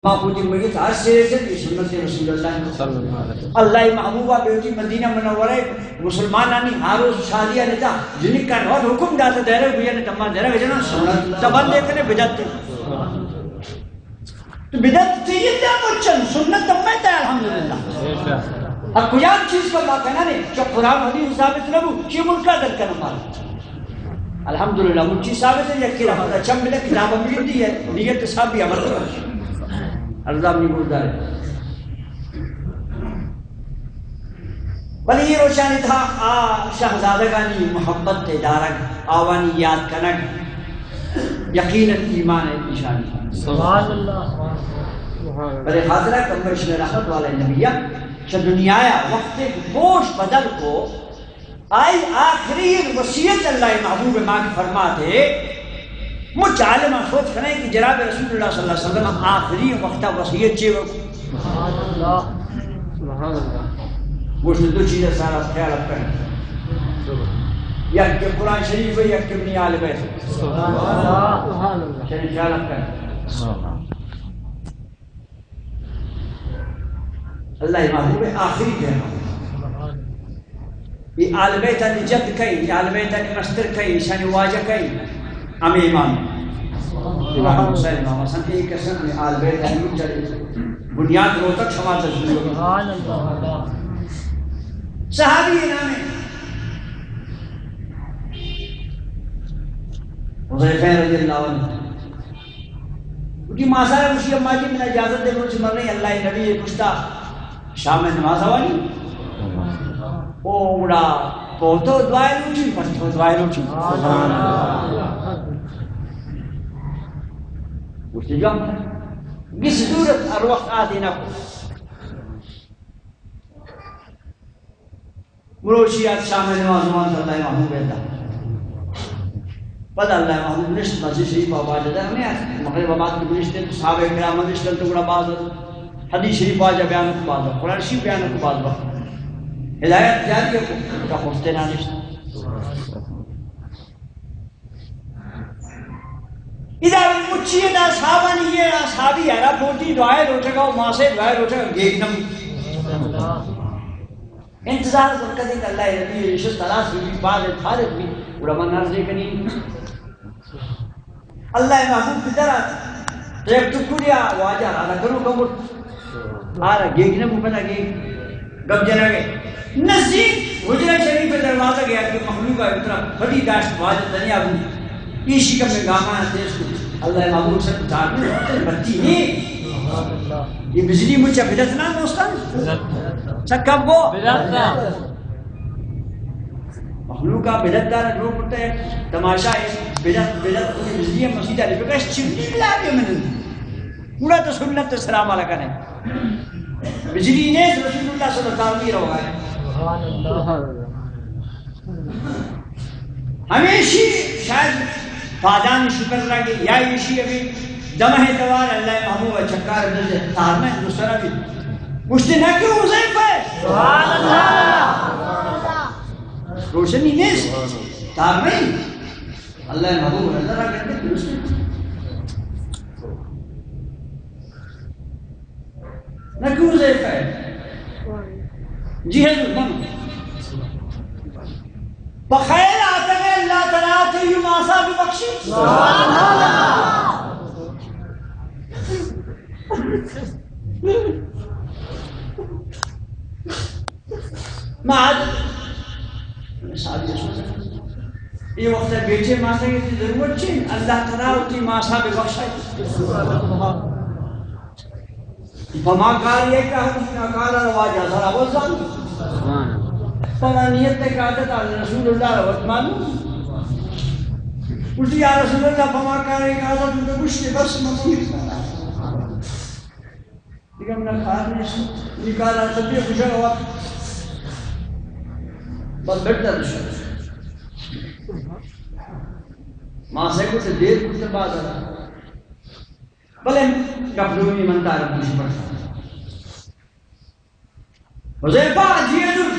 محبوبی میت ہر سرے سے بھی سنت رسول اللہ اللہ محبوبہ بیوٹی مدینہ منورہ مسلمانانی ہارو شادیہ نتا جنہی کا نوٹ حکم داتا دیرے ہوئی نے تمام دیرے وجنا سنت تبان دیکھنے بدت تے تو بدت چاہیے دیا مچن سنت تمہیں تا الحمدللہ اب کوئی چیز کا بات ہے نا جو قرآن حدیث ثابت نبو چی ملکہ در کا نمال الحمدللہ مجھے ثابت ہے یکی رحمت اچھا ملے کتاب امیر دی ہے نیت صاحب بھی عمل کرا اللہ بھی بولتا ہے بلی یہ روشانی تھا شہزادگانی محبت دارک آوانی یاد کنک یقیناً ایمان نشانی سبحان اللہ بلے حاضرہ کمبرشن رحمت والا نبیہ شد دنیا وقت بوش بدل کو آئی آخری وصیت اللہ محبوب ماں کی فرماتے مجھ عالمہ سوچ کریں کہ جناب رسول اللہ صلی اللہ علیہ وسلم آخری وقتہ وصیت چیئے وقت سبحان اللہ سبحان اللہ وہ دو چیزیں سارا خیال اب کریں یا کہ قرآن شریف ہے یا کہ ابن آل بیت سبحان اللہ سبحان اللہ شریف خیال اب کریں اللہ محبوب آخری کہنا یہ آل بیت نے جد کئی یہ آل بیت نے مستر کئی شان واجہ کئی ہمیں امام امام حسین امام حسن ایک قسم میں آل بیت نے چلے بنیاد رو تک شما تجلیل سبحان اللہ صحابی انام حضیفہ رضی اللہ عنہ کیونکہ ماسا ہے مشی اماں جی میں اجازت دے روچ مر رہی اللہ نبی پوچھتا شام میں نماز آوانی اوڑا پوتو دعائے روچی پچھو دعائے روچی سبحان اللہ پوچھتے جو ہم کس صورت ہر وقت آتی نہ کو مروشیات شام میں نماز نماز اللہ محمود بیتا پتہ اللہ محمود نشت مسجد شریف آواز ہے ہمیں مغرب آباد کی گنشتے صحابہ کرام نشتل تو گڑا باز حدیث شریف آجا بیان کو باز قرآن شریف بیان کو باز وقت ہدایت جاری ہے کا خوفتے نہ نشت ادھا مچھئے دا صحابہ نہیں یہ صحابی ہے پوٹی دعائے روچے گا ماں سے دعائے روچے گا گیگ نم انتظار کرکا دیکھ اللہ ربی عشت تلاس بھی بعد حالت بھی علماء نرزے کنی اللہ محبوب کی طرح تو ایک ٹکڑیا واجہ رانا کرو کمر آرہ گیگ نمو پتا گیگ گب جنہ گئے نزدیک حجرہ شریف دروازہ گیا کہ مخلوق ہے اتنا بڑی داشت واجہ دنیا بھی ایشی کم میں گاما ہے اس کو اللہ محبوب سے اتارنے بچی نہیں یہ بجلی مجھے بدت نہ دوستان سکب کو مخلوق کا بدت دار رو پڑتا ہے تماشا ہے بدت بجلی مسجد علی بکش چپنی ملا بھی میں نے پورا تو سنت سلام علیکہ نے بجلی نے رسول اللہ صلی اللہ علیہ وسلم رہا ہے سبحان اللہ ہمیشی شاید فادان شکر لگے یا ایشی ابھی دمہ دوار اللہ محمود چکار درجہ تار میں دوسرا بھی مجھتے نہ کیوں حضیف ہے سبحان اللہ روشنی نہیں تار میں اللہ محمود اللہ را کرتے درست نہ کیوں حضیف ہے جی حضور بن بخیر آتا ہے اللہ تعالیٰ تو یہ ماسا بھی بخشی سبحان اللہ معاد یہ وقت بیٹے ماسا کی ضرورت چھے اللہ تعالیٰ تو ماسا بھی بخشائی فما کار یہ کہا کہ کالا رواجہ ذرا وزن فلا نیت نے کہا تھا رسول اللہ روت معلوم اسی یا رسول اللہ فما کارے کہا تھا تو مشتے بس ممکن لیکن ہم نے کھانے نکالا تبھی خوشا ہوا بس بیٹھتا رشا ماں سے کچھ دیر کچھ بعد آتا بلے کپڑومی منتا رب کچھ پڑھتا حضیفہ جی حضور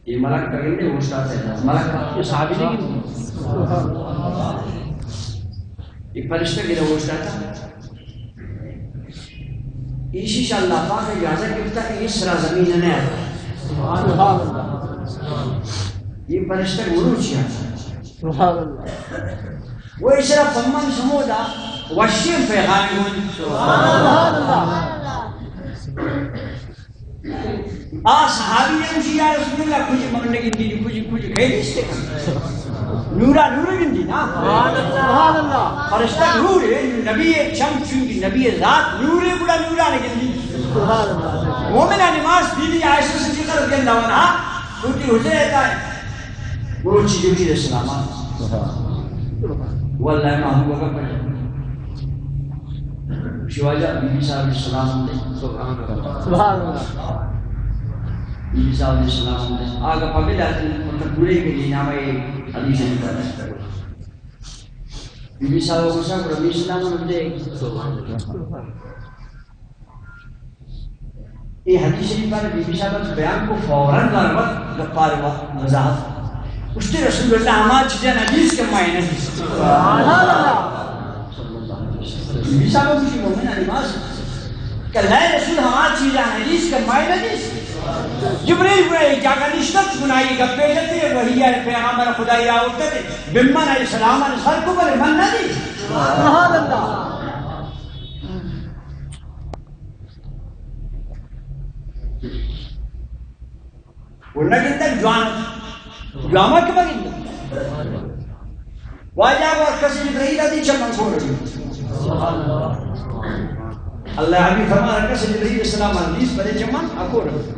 یہ ملک کریں گے وہ اسٹارٹ ہے ملک یہ صحابی نہیں ایک فرشتہ گرا وہ اسٹارٹ اسی اللہ پاک اجازت کرتا کہ اس طرح زمین نے آتا یہ فرشتہ مروچ آتا وہ اس طرح فمن سمودا وشیم پیغامون صحابی نے یا رسول اللہ کچھ ماننے کی دی کچھ گئے اس سے نورا نور گندی نا سبحان اللہ فرشتہ نور ہے نبی چم چونگی نبی ذات نور ہے بڑا نورا نے گندی سبحان اللہ مومنہ نماز بی عائشہ صدیقہ رضی اللہ عنہا چھوٹی حجرے رہتا ہے وہ چیزیں بھی السلام واللہ محبوبہ کا پڑھا شواجہ بی بی صاحب علیہ السلام نے سبحان اللہ بی بی صاحب علیہ السلام نے آگا پبیل آتے ہیں مطلب پورے کے لیے نام حدیث شریف کرتا ہے بی بی صاحب کو صاحب ربی السلام نے دے یہ حدیث شریف پر بی بی صاحب بیان کو فوراً ضرورت گفار وضاحت اس نے رسول اللہ ہمارا چیزیں حدیث کے معنی سبحان اللہ بی بی صاحب کسی مومنہ نماز کہ لئے رسول ہمارا چیزیں حدیث کے معنی حدیث جبریل برای جاگا نشتت گناہی گپے جاتے ہیں وہی ہے پیغامبر خدای آورتے تھے بمن علیہ السلام نے سر کو بلے من نہ دی سبحان اللہ انہا کہتا ہے جوانا کے بگن واجہ اور کسی جبریل دی چمن کھو رہی اللہ حبیب فرما رکھا سے جبریل السلام حدیث بلے چمن اکھو رہی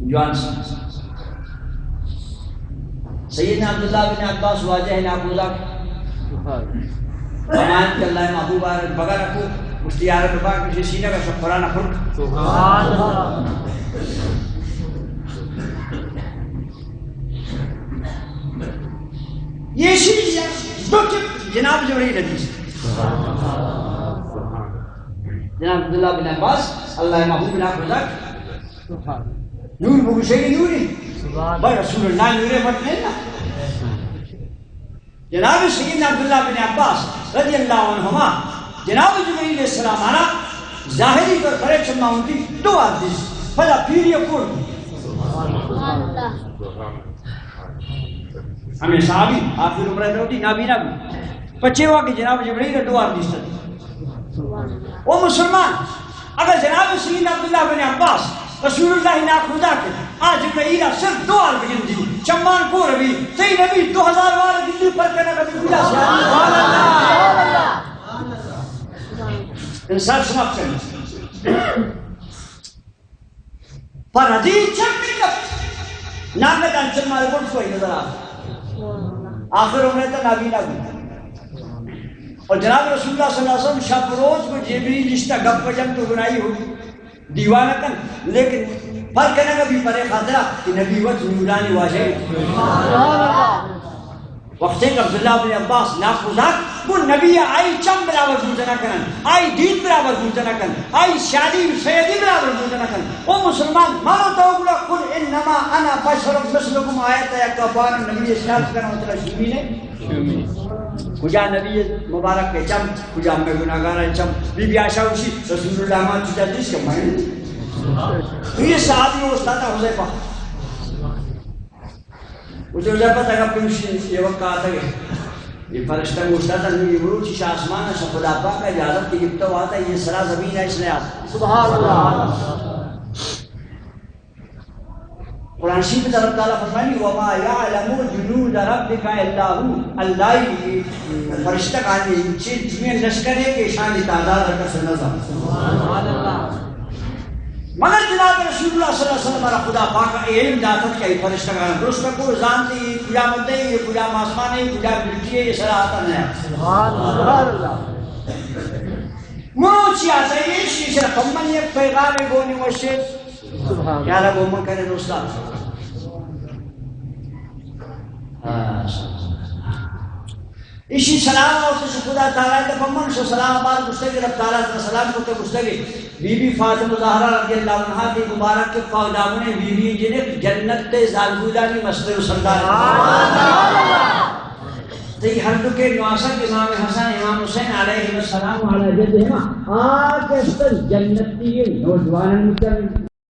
جوان سیدنا عبداللہ بن عباس واجہ ناکوزہ فرمائن کہ اللہ محبوب آرد بگا رکھو مشتی آرد بگا کسی سینہ کا شفرانہ خلق سبحان اللہ یہ شیئی دو چپ جناب جبریل حدیث جناب عبداللہ بن عباس اللہ محبوب ناکوزہ نور بگوشے نوری بھائی رسول اللہ نورے مت نہیں نا جناب سیدنا عبداللہ بن عباس رضی اللہ عنہما جناب جبریل علیہ السلام آنا ظاہری پر فرق چمنا ہوتی دو حدیث فلا پیری اکور ہمیں صحابی آخر عمرہ ہوتی نابینا بھی پچھے ہوا کہ جناب جبریل نے دو حدیث تھی وہ مسلمان اگر جناب سیدنا عبداللہ بن عباس رسول اللہ ناکوزہ کے آج جبرائیل صرف دو آل بگن دی چمان کو ربی تی نبی 2000 والا گندی پر کرنا کبھی بلا سبحان اللہ انسان سماپ کرنا پر حدیث چک بھی کب نامت انچل مارے بڑھ کوئی نظر آخر عمرہ تا نابینا بھی اور جناب رسول اللہ صلی اللہ علیہ وسلم شب روز کو جبریل رشتہ گپ پجم تو گنائی ہوگی دیوانہ کن لیکن فرق کرنے کا بھی پرے خاطرہ کہ نبیوت نورانی واجہ وقت ایک عبداللہ بن عباس ناکوزاک وہ نبی آئی چم برابر بوجھنا کرن آئی دین برابر بوجھنا کرن آئی شادی سیدی برابر بوجھنا کرن وہ مسلمان مانو تو اگلا قل انما انا بشرم مثلکم آیت یا کفان نبی اسلام کرنا مطلب شیمی نے کجا نبی مبارک کے چم کجا میں گناہگار چم بی بی عائشہ اسی رسول اللہ ما چیزا جس کے معنی یہ صحابی وہ استاد حذیفہ مجھے حذیفہ تک اپنی یہ وقت کہا تھا کہ یہ فرشتہ استاد ہے یہ بروچ شاہ آسمان ہے خدا پاک کا اجازت کی جب تو آتا ہے یہ سرا زمین ہے اس نے آتا سبحان اللہ قرآن شریف میں اللہ تعالیٰ فرمائیں وَمَا يَعْلَمُ جُنُودَ رَبِّكَ إِلَّا هُ اللہ فرشتہ کہانی چیز میں لشکر ہے کہ شان تعداد رکھا سے نظر سبحان اللہ مگر جناب رسول اللہ صلی اللہ علیہ وسلم ہمارا خدا پاک کا علم جاتت کہ فرشتہ کہانی درست میں کوئی زانتی کجا مدے یہ کجا ماسمانی کجا بلٹی ہے یہ سرا آتا نہیں سبحان اللہ مروچی آتا ہے یہ شیشہ کمن یہ پیغام گونی وشید کیا لگو من کرے دوستان اسی سلام اور سے خدا تعالیٰ کے پمن سے سلام آباد گستگی رب تعالیٰ سے سلام کو گستگی بی بی فاطمہ زہرا رضی اللہ عنہ کی مبارک کے پاوداموں نے بی بی جنہیں جنت تے زالگودہ کی مسئلہ و سردار تی ہر دکے نواسک امام حسن امام حسین علیہ السلام علیہ جدہما آکستر جنتی نوجوانن مچن